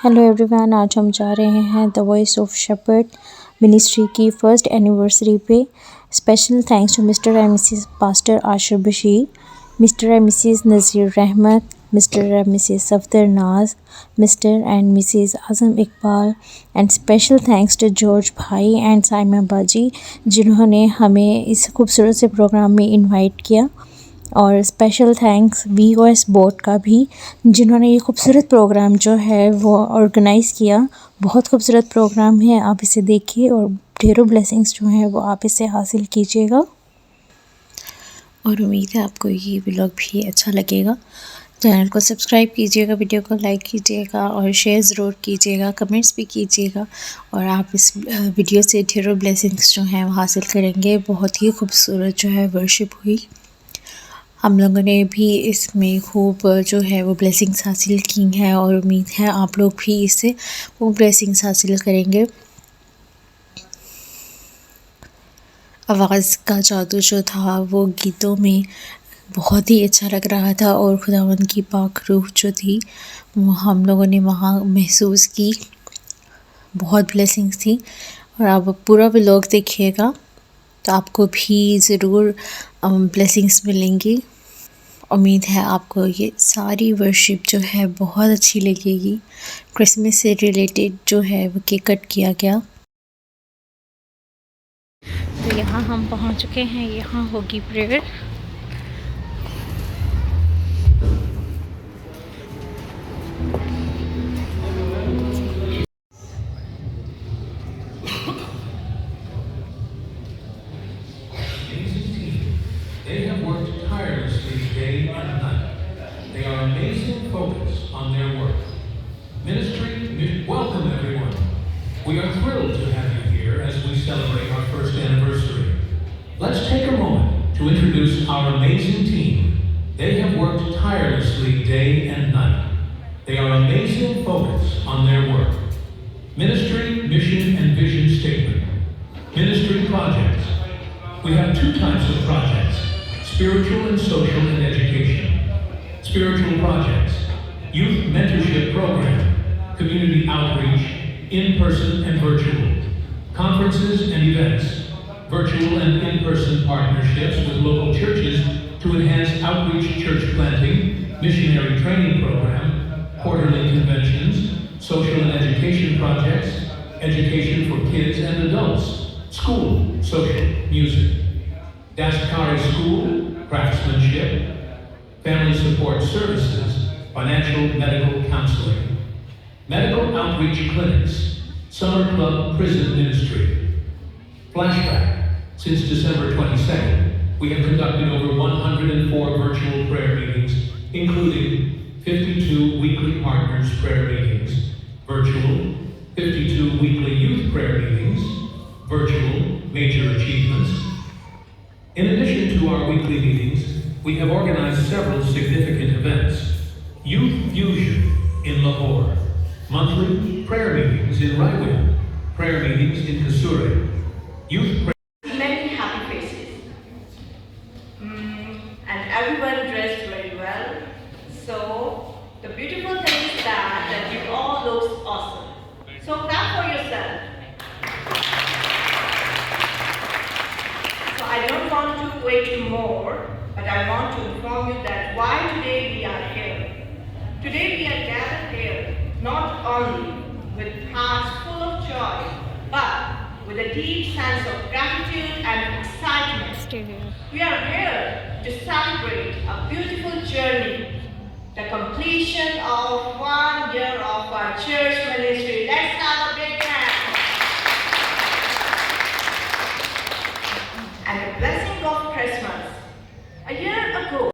Hello everyone, आज हम जा रहे हैं the voice of shepherd ministry की फर्स्ट एनिवर्सरी पे। Special thanks to mister and missus pastor Ashir Bashir, mister and missus Nazir Rehmat, mister and missus Safdar Naz, mister and missus Azam Iqbal and special thanks to George भाई and Saima बाजी जिन्होंने हमें इस खूबसूरत से प्रोग्राम में इनवाइट किया। और स्पेशल थैंक्स VOS बोर्ड का भी जिन्होंने ये खूबसूरत प्रोग्राम जो है वो ऑर्गेनाइज़ किया। बहुत खूबसूरत प्रोग्राम है, आप इसे देखिए और ढेरों ब्लेसिंग्स जो हैं वो आप इसे हासिल कीजिएगा। और उम्मीद है आपको ये व्लॉग भी अच्छा लगेगा। चैनल को सब्सक्राइब कीजिएगा, वीडियो को लाइक कीजिएगा और शेयर ज़रूर कीजिएगा, कमेंट्स भी कीजिएगा। और आप इस वीडियो से ढेरों ब्लेसिंग्स जो हैं वो हासिल करेंगे। बहुत ही खूबसूरत जो है वर्शिप हुई, हम लोगों ने भी इसमें खूब जो है वो ब्लेसिंग्स हासिल की हैं और उम्मीद है आप लोग भी इससे वो ब्लेसिंग्स हासिल करेंगे। आवाज़ का जादू जो था वो गीतों में बहुत ही अच्छा लग रहा था और खुदावंद की पाक रूह जो थी वो हम लोगों ने वहाँ महसूस की। बहुत ब्लेसिंग्स थी और आप पूरा व्लॉग देखिएगा तो आपको भी ज़रूर ब्लेसिंग्स मिलेंगी। उम्मीद है आपको ये सारी वर्शिप जो है बहुत अच्छी लगेगी। क्रिसमस से रिलेटेड जो है वो केक कट किया गया। तो यहाँ हम पहुँच चुके हैं, यहाँ होगी prayer. They have worked tirelessly day and night. They are amazing focus on their work. Ministry, welcome everyone. We are thrilled to have you here as we celebrate our first anniversary. Let's take a moment to introduce our amazing team. They have worked tirelessly day and night. They are amazing focus on their work. Ministry, mission, and vision statement. Ministry projects. We have two types of projects: spiritual and social and education. Spiritual projects: youth mentorship program, community outreach, in-person and virtual, conferences and events, virtual and in-person partnerships with local churches to enhance outreach church planting, missionary training program, quarterly conventions, social and education projects, education for kids and adults, school, social, music, Dashkari School, craftsmanship, family support services, financial medical counseling, medical outreach clinics, summer club prison ministry. Flashback: since December 22nd, we have conducted over 104 virtual prayer meetings, including 52 weekly partners prayer meetings, virtual, 52 weekly youth prayer meetings, virtual, major achievements. In addition to our weekly meetings, we have organized several significant events. Youth Fusion in Lahore, monthly prayer meetings in Raiwin, prayer meetings in Kasure, youth prayer. Many happy faces. And everyone dressed very well. So the beautiful thing is that you all look awesome. So clap for yourself. So I don't want to wait more, but I want to inform you that why today we are here. Today we are gathered here not only with hearts full of joy, but with a deep sense of gratitude and excitement. We are here to celebrate a beautiful journey, the completion of 1 year of our church ministry. Let's have a big hand. And the blessing of Christmas. A year ago,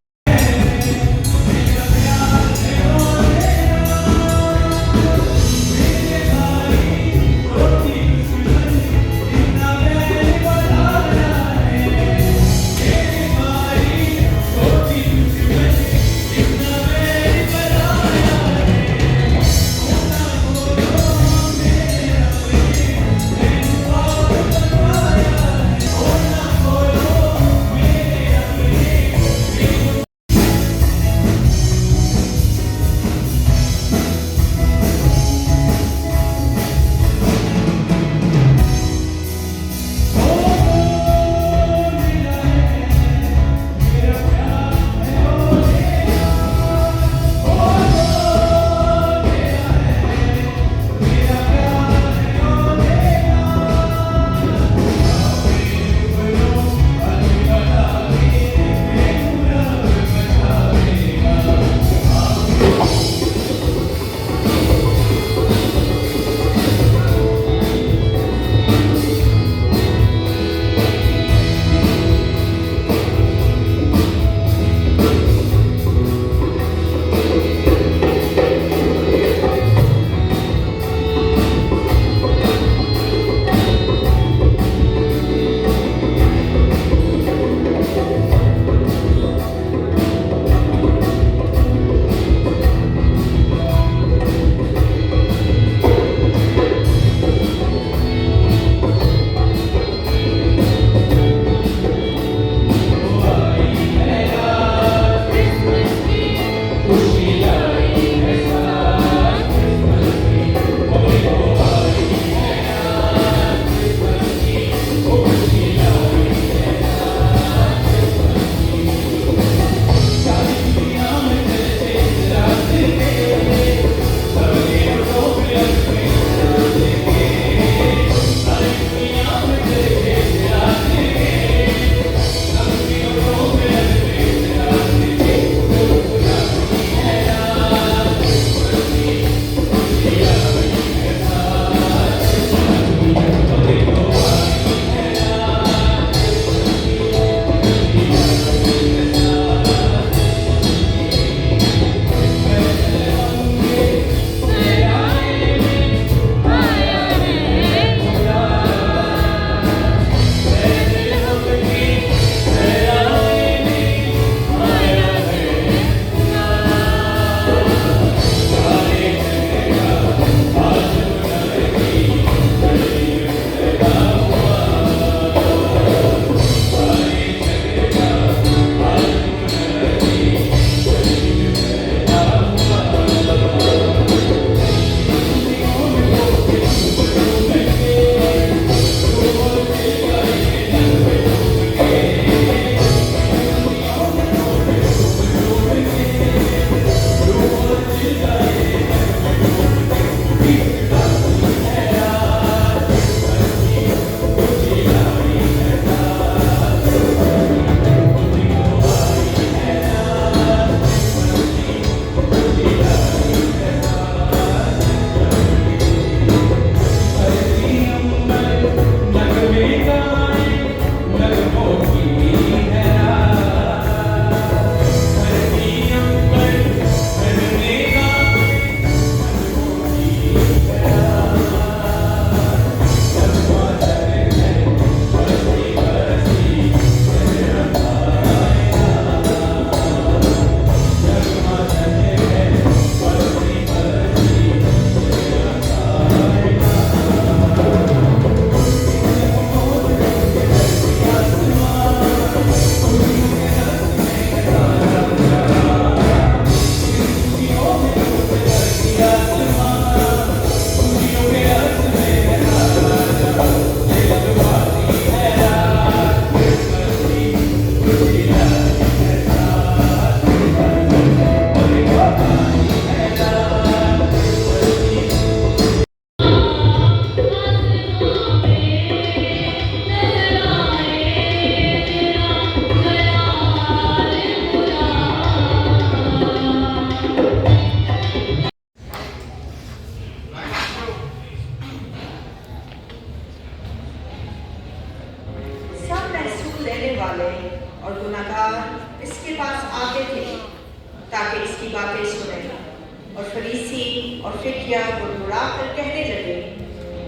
बेटियां मुड़मुड़ा कर कहने लगे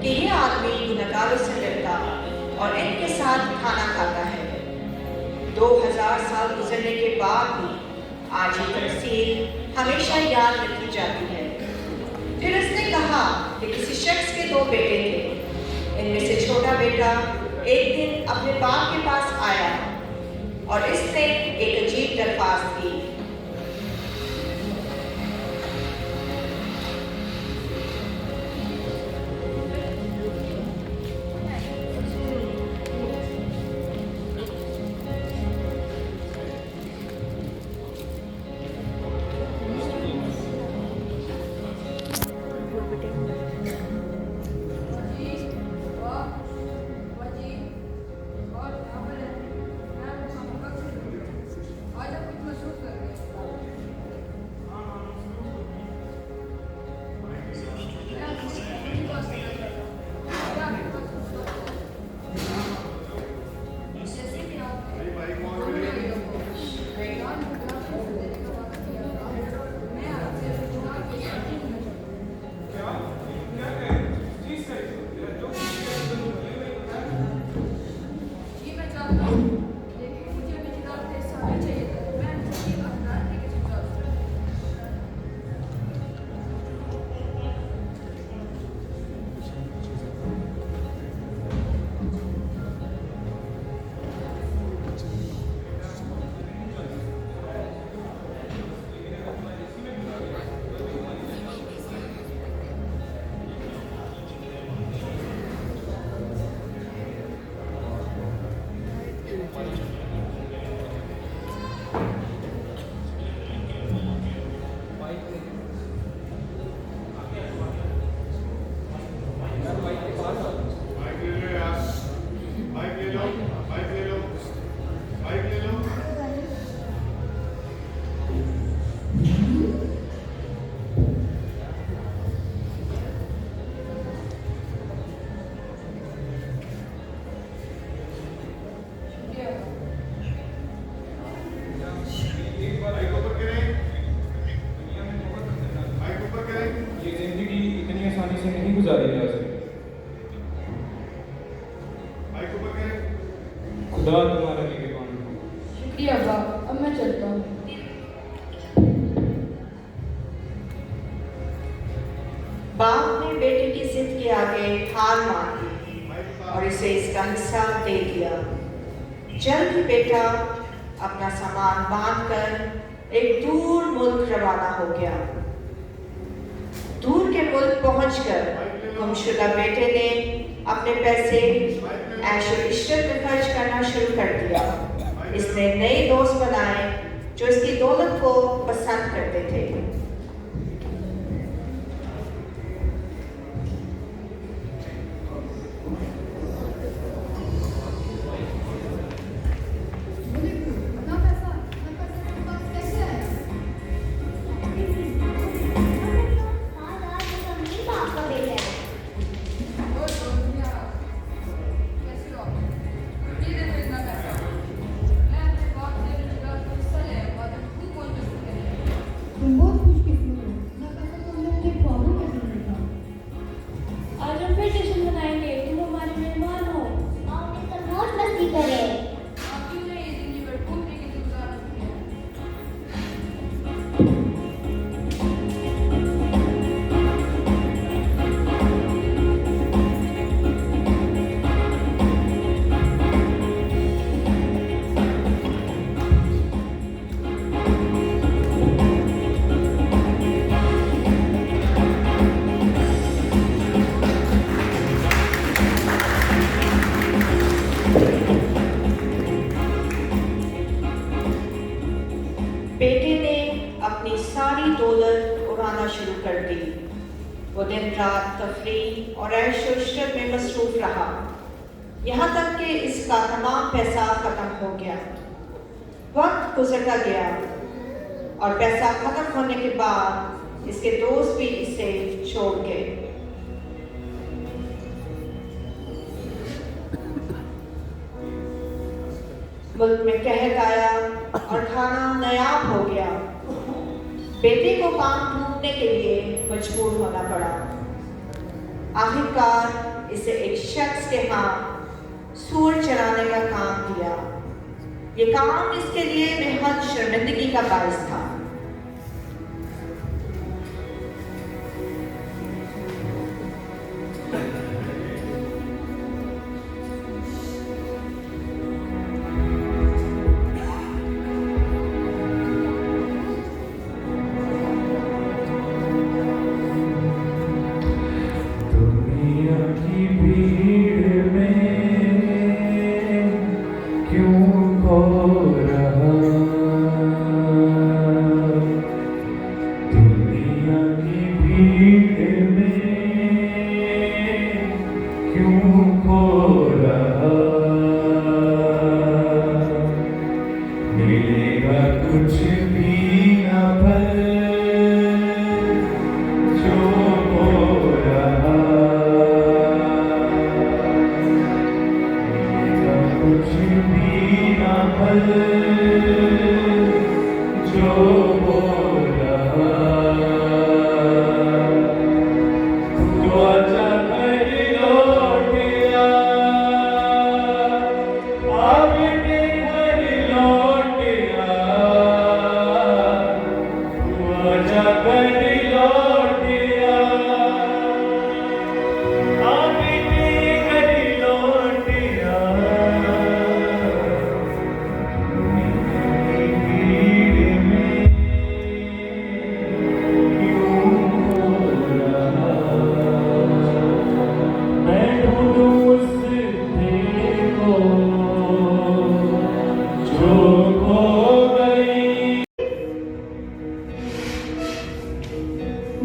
कि ये आदमी गुनहगारों से डरता और इनके साथ खाना खाता है। 2000 साल गुजरने के बाद भी आज ये तफसील हमेशा याद रखी जाती है। फिर उसने कहा कि किसी शख्स के 2 बेटे थे। इनमें से छोटा बेटा एक दिन अपने बाप के पास आया और इसने एक अजीब दरख्वास्त की। गुजारी जा सकती। खुदा तुम्हारा निगहबान हो। शुक्रिया बाप, अब मैं चलता हूँ। बाप ने बेटे की जिद के आगे हार मान ली और इसे इसका हिस्सा दे दिया। जल्द ही बेटा अपना सामान बांधकर एक दूर मुल्क रवाना हो गया। दूर के मुल्क पहुंचकर गुमशुदा बेटे ने अपने पैसे ऐश और इश्रत में खर्च करना शुरू कर दिया। इसने नए दोस्त बनाए जो इसकी दौलत को पसंद करते थे। बेटे ने अपनी सारी दौलत उड़ाना शुरू कर दी। वो दिन रात तफरीह और ऐश और इश्रत में मसरूफ रहा, यहाँ तक कि इसका तमाम पैसा खत्म हो गया। वक्त गुजरता गया और पैसा खत्म होने के बाद इसके दोस्त भी इसे छोड़ गए। मुल्क में कहत आया और खाना नायाब हो गया। बेटे को काम ढूंढने रुकने के लिए मजबूर होना पड़ा। आखिरकार इसे एक शख्स के हाथ सूअर चराने का काम दिया। ये काम इसके लिए बेहद शर्मिंदगी का बायस था।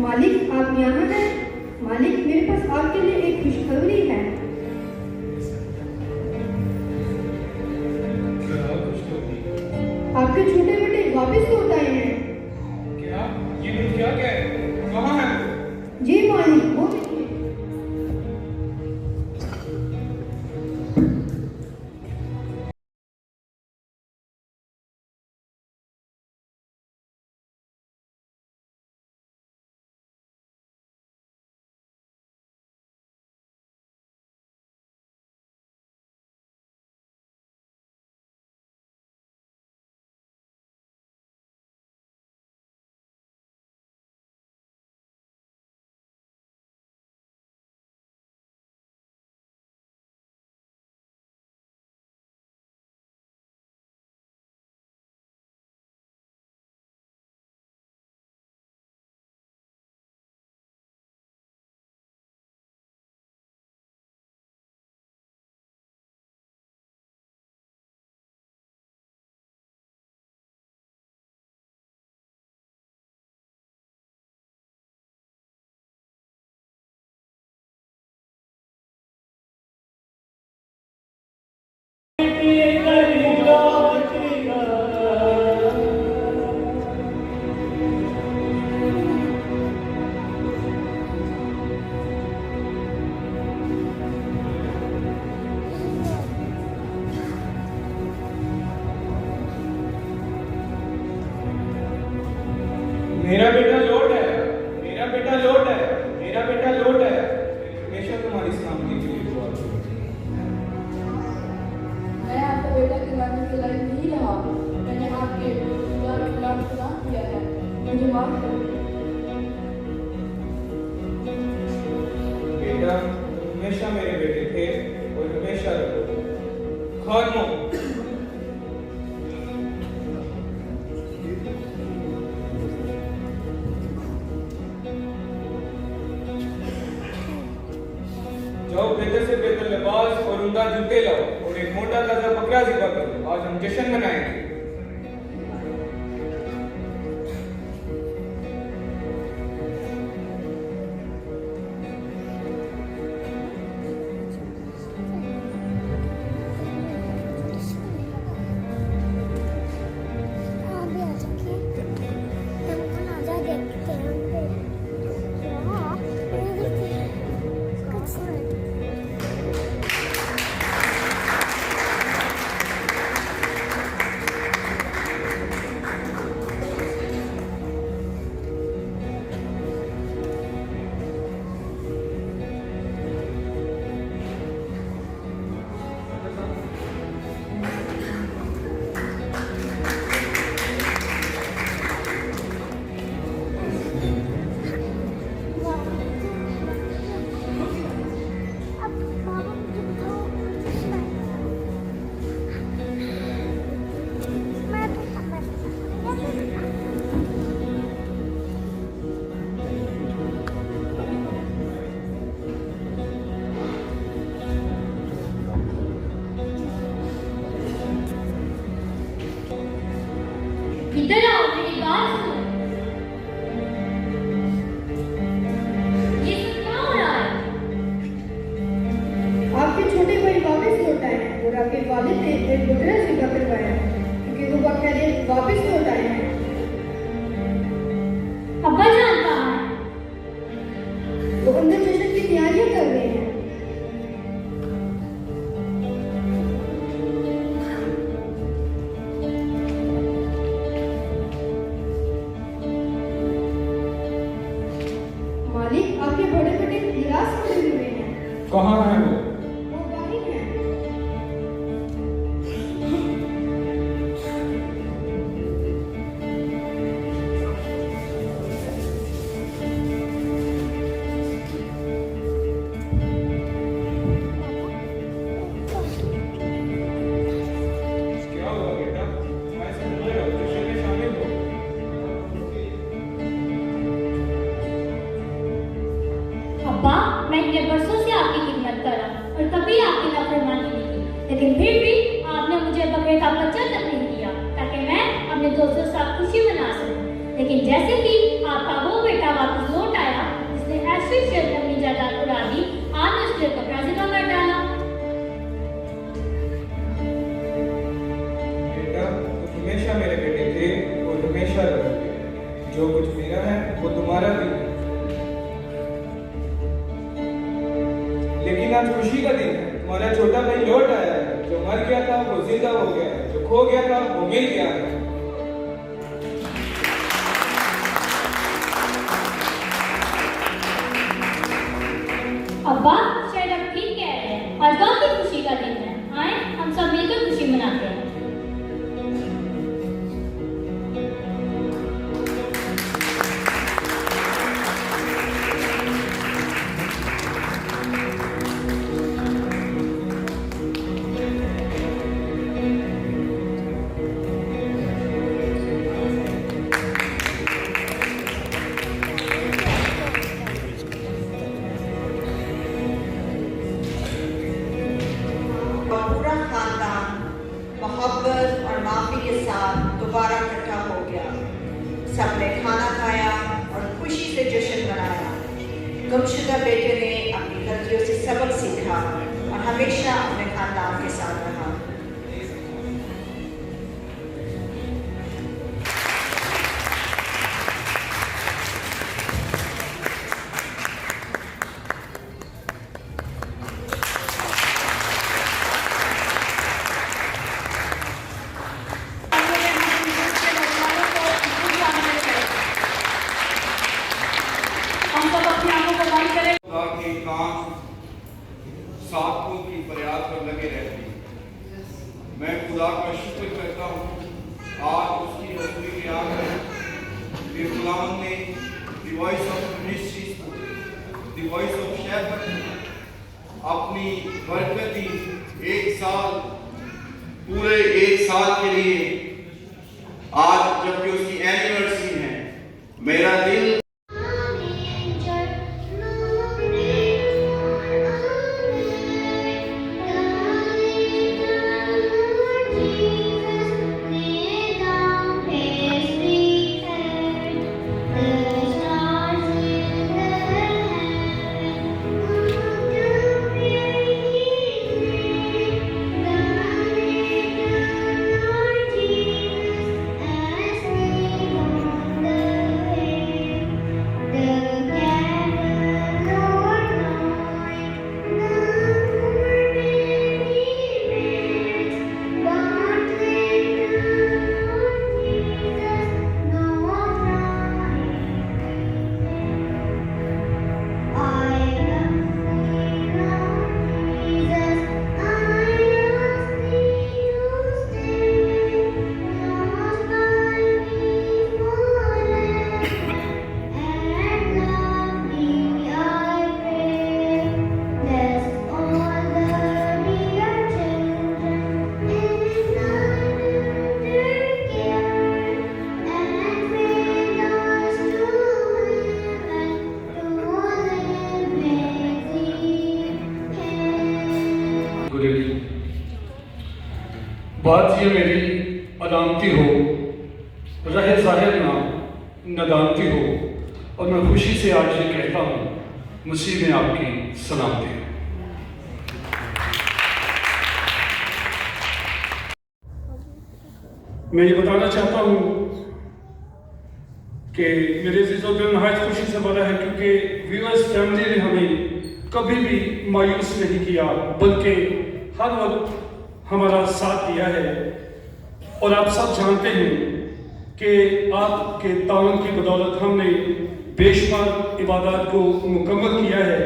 मालिक, आप यहाँ हैं? मालिक, मेरे पास आपके लिए एक खुशखबरी है। आपके छोटे बेटे वापस लौट आए हैं। क्या ये लोग क्या कह रहे हैं? कहाँ हैं? जी मालिक, वो देखिए। मेरा बेटा लौट है, मेरा बेटा लौट है, मेरा बेटा लौट है। हमेशा तुम्हारी सलामती के लिए दुआ करूं। मैं आपका बेटा खिलाने के लायक नहीं रहा। मैंने आपके खिलाफ गुनाह किया है। मुझे माफ कर दो। बेटा, तुम हमेशा मेरे बेटे थे और हमेशा रहोगे। खात्मा। जाओ बेहतर से बेहतर लिबास और उम्दा जूते लाओ और एक मोटा ताजा बकरा ज़िबा करो। आज हम जश्न मनाएंगे। बात सुनो। ये सब क्या हो रहा है? आपके छोटे भाई वापस लौट आए हैं और आपके वालिद ने एक बकरा ज़िबा करवाया है क्योंकि वो बकरे वापस लौट आए हैं। अब्बा जान कहाँ है? वो अंदर जश्न की तैयारियां कर रहे हैं। मालिक, आपके बड़े बेटे निराश पड़े हुए हैं। कहाँ है वो? वो बाहर हैं। क्या हुआ बेटा? मैं समझ रहा हूँ, जश्न में शामिल हो। अब्बा, मैं इतने बरसों से आपकी खिदमत कर रहा हूँ और कभी आपकी नाफरमानी नहीं की, लेकिन फिर भी आपने मुझे बकरे का बच्चा तक नहीं दिया ताकि मैं अपने दोस्तों के साथ खुशी मना सकूं। लेकिन जैसे ही आपका वो बेटा वापस लौट आया जिसने ऐसे से अपनी जायदाद उड़ा दी, आपने उसके कपड़ा ज़िबा कर डाला। बेटा, तुम हमेशा मेरे बेटे थे और हमेशा रहोगे। जो कुछ मेरा है वो तुम्हारा भी है। लेकिन आज खुशी का दिन है। तुम्हारा छोटा भाई लौट आया है। जो मर गया था वो जिंदा हो गया है। जो खो गया था वो मिल गया है। अब्बा, शायद आप ठीक कह रहे हैं। आज बहुत ही खुशी का दिन है। आए, हम सब मिलकर खुशी मनाते हैं। और पूरा खानदान मोहब्बत और माफी के साथ दोबारा इकट्ठा हो गया। सबने खाना खाया और खुशी से जश्न मनाया। गुमशुदा बेटे ने अपनी गलतियों से सबक सीखा और हमेशा अपने खानदान के साथ रहा। हम सब अपनी आंखों को बंद करें। खुदा के काम साधकों की फरियाद पर लगे रहते हैं। मैं खुदा का शुक्र करता हूँ आज उसकी हजूरी में आकर कि खुदावंद ने द वॉइस ऑफ मिनिस्ट्रीज को, द वॉइस ऑफ शेफर्ड अपनी बरकत दी। एक साल, पूरे एक साल के लिए आज जबकि उसकी एनिवर्सरी है, मेरा दिल बात ये मेरी अलामती हो रहे ज़ाहिर ना नदानती हो, और मैं खुशी से आज ये कहता हूँ, मसीह में आपकी सलामती हो। मैं ये बताना चाहता हूँ कि मेरे अज़ीज़ों दिल नहायत खुशी से भरा है, क्योंकि व्यूअर्स फैमिली ने हमें कभी भी मायूस नहीं किया, बल्कि हर वक्त हमारा साथ दिया है। और आप सब जानते हैं कि आपके ताउन की बदौलत हमने बेशुमार इबादत को मुकम्मल किया है,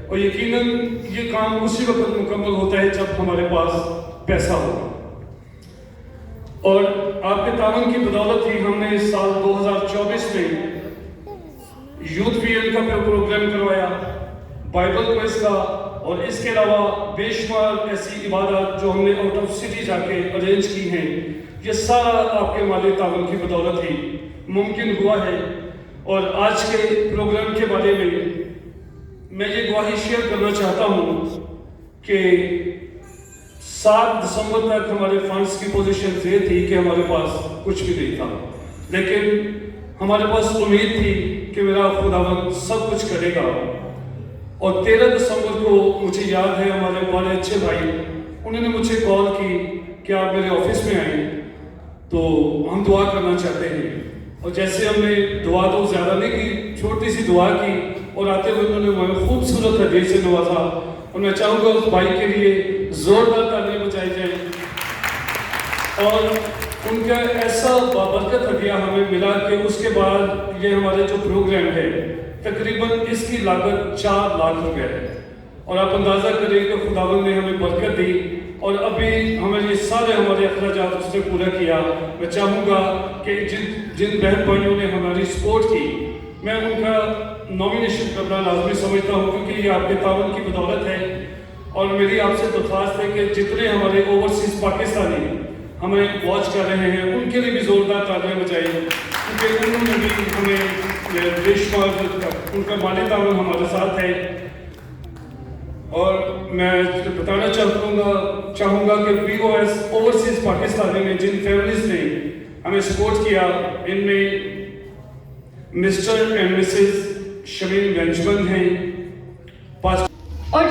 और यकीनन ये काम उसी वक्त मुकम्मल होता है जब हमारे पास पैसा हो। और आपके ताउन की बदौलत ही हमने साल 2024 में यूथ वीएल का प्रोग्राम करवाया, बाइबल क्विज का, और इसके अलावा बेशुमार ऐसी इबादत जो हमने आउट ऑफ सिटी जाके अरेंज की हैं, ये सारा आपके माली ताउन की बदौलत ही मुमकिन हुआ है। और आज के प्रोग्राम के बारे में मैं ये गवाही शेयर करना चाहता हूँ कि 7 दिसंबर तक हमारे फंड्स की पोजीशन ये थी कि हमारे पास कुछ भी नहीं था, लेकिन हमारे पास उम्मीद थी कि मेरा खुदावंद सब कुछ करेगा। और 13 दिसंबर को मुझे याद है, हमारे बड़े अच्छे भाई उन्होंने मुझे कॉल की कि आप मेरे ऑफिस में आए, तो हम दुआ करना चाहते हैं। और जैसे हमने दुआ तो ज़्यादा नहीं की, छोटी सी दुआ की, और आते हुए उन्होंने हमें खूबसूरत हदीये से नवाजा। और मैं चाहूँगा उस भाई के लिए जोरदार ताली बजाई जाए। और उनका ऐसा बाबरकत हदिया हमें मिला कि उसके बाद ये हमारे जो प्रोग्राम है, तकरीबन इसकी लागत 4 लाख रुपए है। और आप अंदाज़ा करें कि खुदावंद ने हमें बरकत दी, और अभी हमें ये सारे हमारे अखराजात उसने पूरा किया। मैं चाहूँगा कि जिन बहन भाइयों ने हमारी सपोर्ट की, मैं उनका नॉमिनेशन करना लाजमी समझता हूँ, क्योंकि ये आपके ताउन की बदौलत है। और मेरी आपसे दरख्वास्त है कि जितने हमारे ओवरसीज पाकिस्तानी हमें वॉच कर रहे हैं, उनके लिए भी जोरदार तालियां बजाइए, क्योंकि उन्होंने भी हमें बेशुमार उनका माली ताउन हमारे साथ है। और मैं बताना चाहूँगा कि VOS ओवरसीज पाकिस्तानी में जिन फैमिलीज ने हमें सपोर्ट किया, इनमें mister and Mrs Shamin Benjamin हैं। और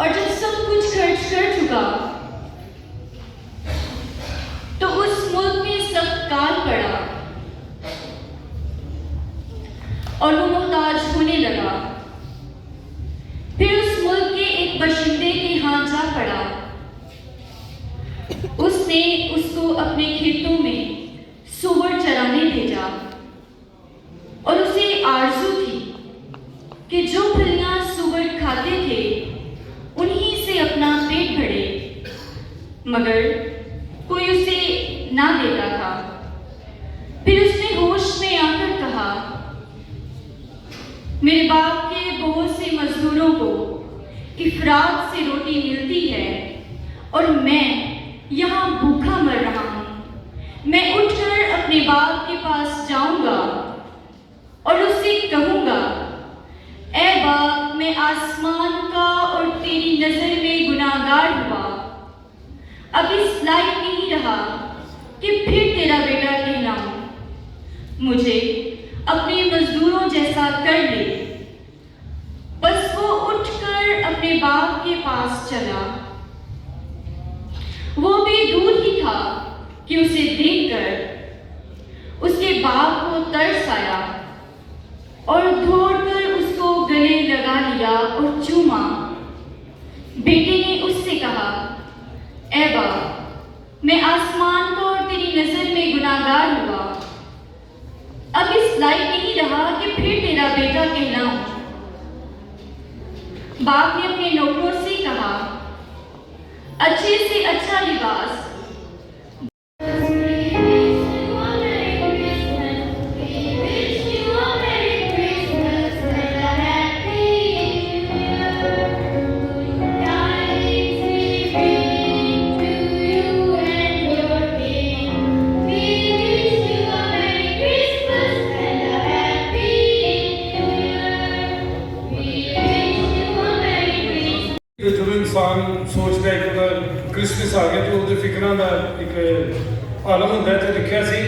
जब सब कुछ खर्च कर चुका, तो उस मुल्क में सख्त काल पड़ा और वो मोहताज होने लगा। फिर उस मुल्क के एक बशिंदे के यहाँ जा पड़ा। उसने उसको अपने खेतों में सूअर चराने भेजा, और उसे आरज़ू थी कि जो फलियां सूअर खाते थे उन्हीं से अपना पेट भरे, मगर कोई उसे ना देता था। फिर उसने होश में आकर कहा, मेरे बाप के बहुत से मजदूरों को इफरात से रोटी मिलती है, और मैं यहाँ भूखा मर रहा हूँ। मैं उठकर अपने बाप के पास जाऊंगा और उससे कहूँगा, ऐ बाप, मैं आसमान का और तेरी नज़र में गुनाहगार हुआ, अब इस लायक नहीं रहा कि फिर तेरा बेटा कहलाऊं। मुझे अपने मजदूरों जैसा कर ले। बस वो उठकर अपने बाप के पास चला। वो भी दूर ही था कि उसे देखकर उसके बाप को तरस आया और दौड़कर उसको गले लगा लिया और चूमा। बेटे ने उससे कहा, ऐ बाप, मैं आसमान को और तेरी नजर में गुनाहगार हुआ, अब इस लायक नहीं रहा कि फिर तेरा बेटा कहलाऊं। बाप ने अपने नौकरों से कहा, अच्छे से अच्छा लिबास, जो इंसान सोचता है कि क्रिसमस आ गया तो ਉਹਦੇ ਫਿਕਰਾਂ ਦਾ ਇੱਕ ਆਲਮ ਹੁੰਦਾ ਤੇ ਲਿਖਿਆ ਸੀ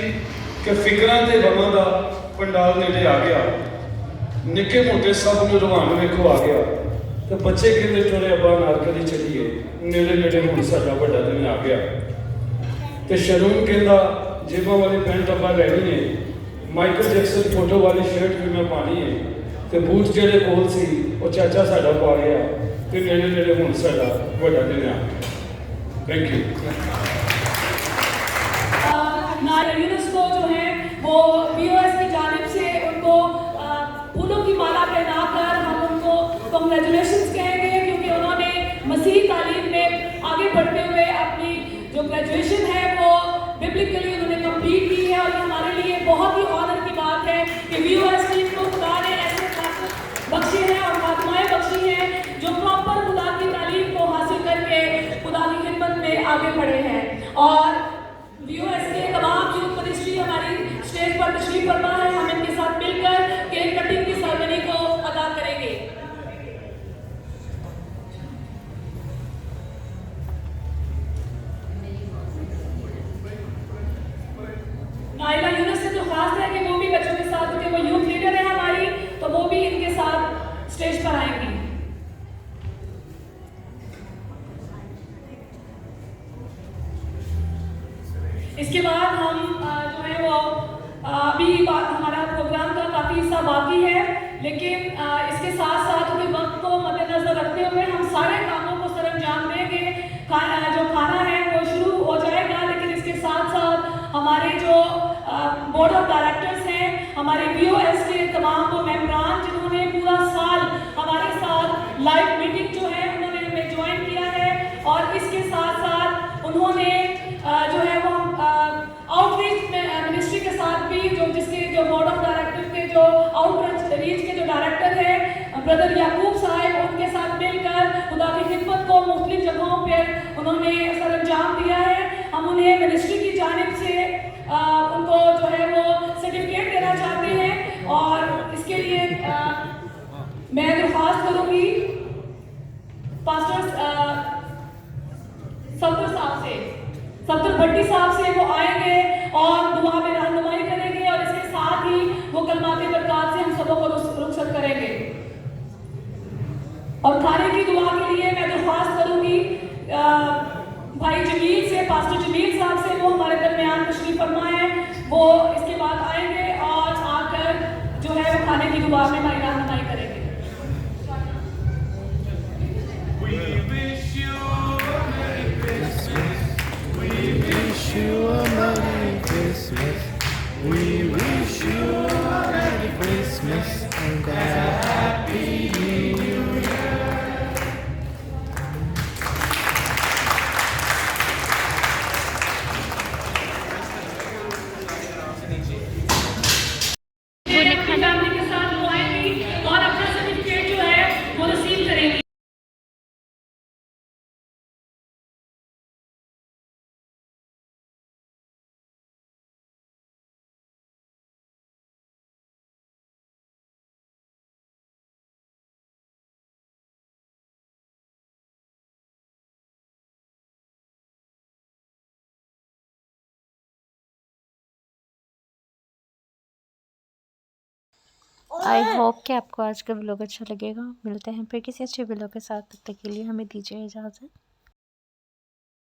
कि फिक्रां ते गमां दा पंडाल नेड़े आ गया, निक्के मोटे सब नूं रवान वेखो आ गया, तो बच्चे कहते टुरे अब्बा नारकली चलिए, नेड़े नेड़े हुण साडा वड्डा दिन आ गया। तो शरून कहता जेबां वाली पैंट अब्बा लैनी है, माइकल जैक्सन फोटो वाली शर्ट भी मैं पानी है, तो बूट जेड़े कोल सी वो चाचा साडा पा गया, तो नेड़े नेड़े हुण साडा वड्डा दिन आ गया। Thank you. यूनेस्को जो है वो बीओएस की जानिब से उनको फूलों की माला पहनाकर हम उनको कॉन्ग्रेचुलेशंस कहेंगे, क्योंकि उन्होंने मसीही तालीम में आगे बढ़ते हुए अपनी जो ग्रेजुएशन है वो बिब्लिकली उन्होंने कंप्लीट की है। और ये हमारे लिए बहुत ही ऑनर की बात है कि बीओएस टीम को खुदा ने ऐसे खास बख्शे हैं और खात्माएं बख्शी हैं जो प्रॉपर खुदा की तालीम को हासिल करके खुदा की खिदमत में आगे बढ़े हैं। और बीओएस के तमाम यूथ मिनिस्ट्री हमारी स्टेज पर तशरीफ फरमा है, हम इनके साथ मिलकर केक कटिंग की सेरेमनी को अदा करेंगे। नाइला यूनुस से तो खास है कि वो भी बच्चों के साथ, क्योंकि वो यूथ लीडर है हमारी, तो वो भी इनके साथ स्टेज पर आएंगी। इसके बाद हम जो है वो अभी हमारा प्रोग्राम का काफ़ी हिस्सा बाकी है, लेकिन इसके साथ साथ अपने वक्त को मद्देनजर रखते हुए हम सारे कामों को सरंजाम देंगे। जो खाना है वो शुरू हो जाएगा, लेकिन इसके साथ साथ हमारे जो बोर्ड ऑफ डायरेक्टर्स हैं, हमारे बीओएस के तमाम वो मेंबरान जिन्होंने पूरा साल हमारे साथ लाइव मीटिंग जो है उन्होंने हमें ज्वाइन किया है, और इसके साथ साथ उन्होंने जो है वो आउटरीच मिनिस्ट्री के साथ भी जो बोर्ड ऑफ डायरेक्टर के जो आउटरीच के जो डायरेक्टर है ब्रदर याकूब साहब, उनके साथ मिलकर खुदा की खिदमत को मुख्तलिफ जगहों पर उन्होंने सरंजाम दिया है। हम उन्हें मिनिस्ट्री की जानिब से उनको जो है वो सर्टिफिकेट देना चाहते हैं, और इसके लिए मैं दरख्वास्त करूँगी पास्टर सफ्तर भट्टी साहब से, वो आएंगे और दुआ में रहनुमाई करेंगे, और इसके साथ ही वो कलमाते बरकत से हम सबों को रुखसत करेंगे। और खाने की दुआ के लिए मैं दरख्वास्त करूंगी भाई जमील से, पास्टर जमील साहब से, वो हमारे दरमियान तशरीफ फरमा है, वो इसके बाद आएंगे और आकर जो है वो खाने की दुआ में हमारी रहनुमाई करेंगे। you a Merry Christmas. We wish you a Merry Christmas and a Happy New Year. Family के साथ वो आएंगी और अपना सर्टिफिकेट जो है वो रिसीव करेंगी। आई होप कि आपको आज का व्लॉग अच्छा लगेगा। मिलते हैं फिर किसी अच्छे व्लॉग के साथ, तब तक के लिए हमें दीजिए इजाज़त।